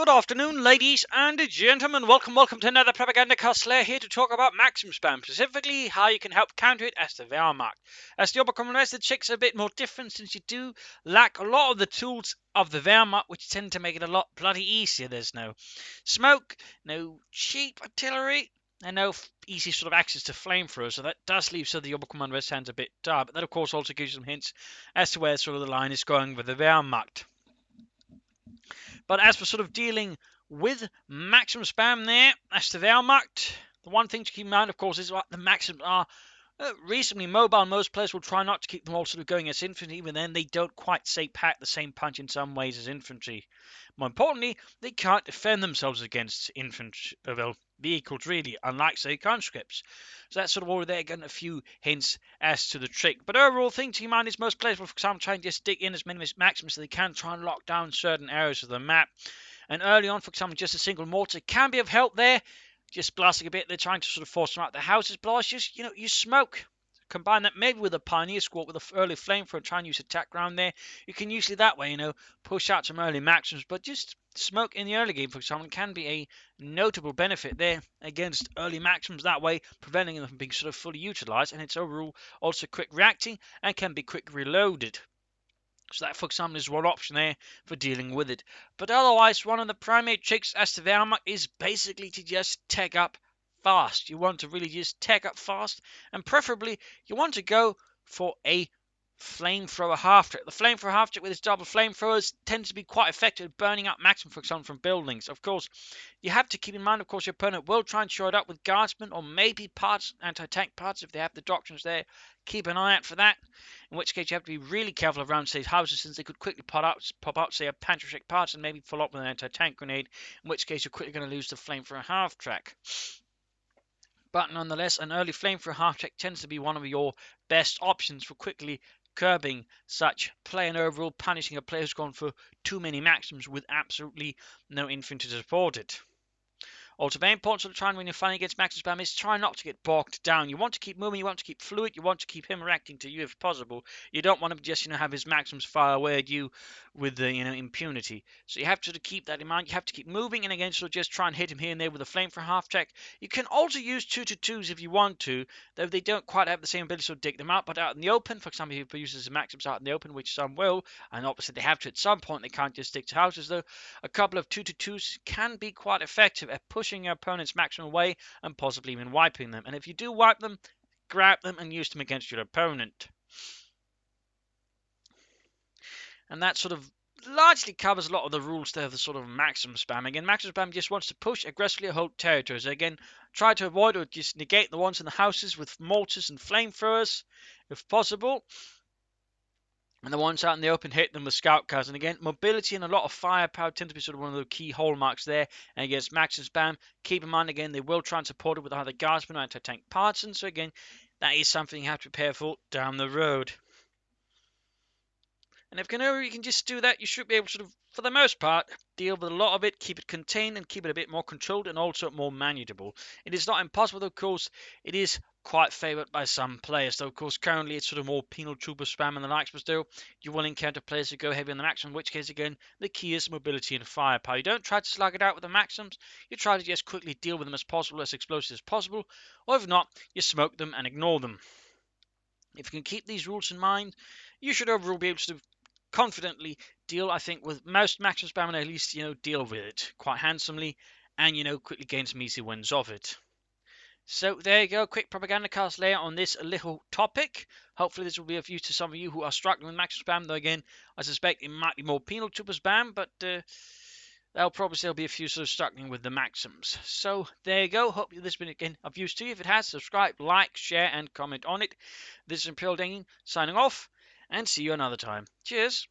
Good afternoon, ladies and gentlemen. Welcome to another Propagandacast Lehr here to talk about Maxim Spam, specifically how you can help counter it as the Wehrmacht. As the Oberkommandeur, the trick's a bit more different since you do lack a lot of the tools of the Wehrmacht, which tend to make it a lot bloody easier. There's no smoke, no cheap artillery, and no easy sort of access to flamethrowers, so that does leave the Oberkommandeur's hands a bit dark. But that, of course, also gives you some hints as to where sort of the line is going with the Wehrmacht. But as for sort of dealing with Maxim Spam there, as the Wehrmacht, the one thing to keep in mind, of course, is that the Maxims are reasonably mobile. Most players will try not to keep them all sort of going as infantry, even then they don't quite say pack the same punch in some ways as infantry. More importantly, they can't defend themselves against infantry, vehicles really, unlike say conscripts. So that's sort of already there, getting a few hints as to the trick. But overall thing to keep in mind is most players will, for example, try and just stick in as many Maxims as they can, try and lock down certain areas of the map. And early on, for example, just a single mortar can be of help there. Just blasting a bit, they're trying to sort of force them out the houses. Blast, just, you smoke. Combine that maybe with a pioneer squad with an early flamethrower and try and use attack ground there. You can usually that way, push out some early Maxims. But just smoke in the early game, for example, can be a notable benefit there against early Maxims that way, preventing them from being sort of fully utilized. And it's overall also quick reacting and can be quick reloaded. So that, for example, is one option there for dealing with it. But otherwise, one of the primary tricks as the Wehrmacht is basically to just tech up fast. You want to really just tech up fast, and preferably you want to go for a flamethrower half-trick. The flamethrower half-trick with its double flamethrowers tends to be quite effective at burning up Maxim, for example, from buildings. Of course, you have to keep in mind, of course, your opponent will try and shore it up with guardsmen or maybe parts, anti-tank parts if they have the doctrines there. Keep an eye out for that, in which case you have to be really careful around, say, houses, since they could quickly pop out, say, a pantry-trick parts and maybe follow up with an anti-tank grenade, in which case you're quickly going to lose the flamethrower half-track. But nonetheless, an early flamethrower half-track tends to be one of your best options for quickly curbing such play and overall punishing a player who's gone for too many Maxims with absolutely no infantry to support it. Also, very important to try and when you're fighting against Maxim Spam is try not to get bogged down. You want to keep moving, you want to keep fluid, you want to keep him reacting to you if possible. You don't want him just, have his Maxims fire away at you with the, impunity. So you have to keep that in mind. You have to keep moving, and again, so just try and hit him here and there with a flame for half check. You can also use 2-2s if you want to, though they don't quite have the same ability to dig them out. But out in the open, for example, if he uses his Maxims out in the open, which some will, and obviously they have to at some point, they can't just stick to houses though. A couple of 2-2s can be quite effective at pushing your opponent's Maxim away and possibly even wiping them. And if you do wipe them, grab them and use them against your opponent. And that sort of largely covers a lot of the rules there of the sort of Maxim Spam. Again, Maxim Spam just wants to push aggressively hold territories. Again, try to avoid or just negate the ones in the houses with mortars and flamethrowers if possible. And the ones out in the open, hit them with scout cars. And again, mobility and a lot of firepower tend to be sort of one of the key hallmarks there. And against Maxim Spam, keep in mind again, they will try and support it with either guardsmen or anti-tank parts. And so again, that is something you have to prepare for down the road. And if you can just do that, you should be able to, for the most part, deal with a lot of it, keep it contained and keep it a bit more controlled and also more manageable. It is not impossible, of course. It is quite favoured by some players, though of course currently it's sort of more penal trooper spam and the likes, but still you will encounter players who go heavy on the Maxim, in which case again the key is mobility and firepower. You don't try to slug it out with the Maxims, you try to just quickly deal with them as possible, as explosive as possible, or if not, you smoke them and ignore them. If you can keep these rules in mind, you should overall be able to confidently deal, I think, with most Maxim Spam, and at least deal with it quite handsomely and quickly gain some easy wins of it. So there you go, quick Propagandacast Lehr on this little topic. Hopefully this will be of use to some of you who are struggling with Maxim Spam, though again, I suspect it might be more penal trooper spam, but there'll probably still be a few sort of struggling with the Maxims. So there you go, hope this has been again of use to you. If it has, subscribe, like, share and comment on it. This is Imperial Dinging signing off, and see you another time. Cheers!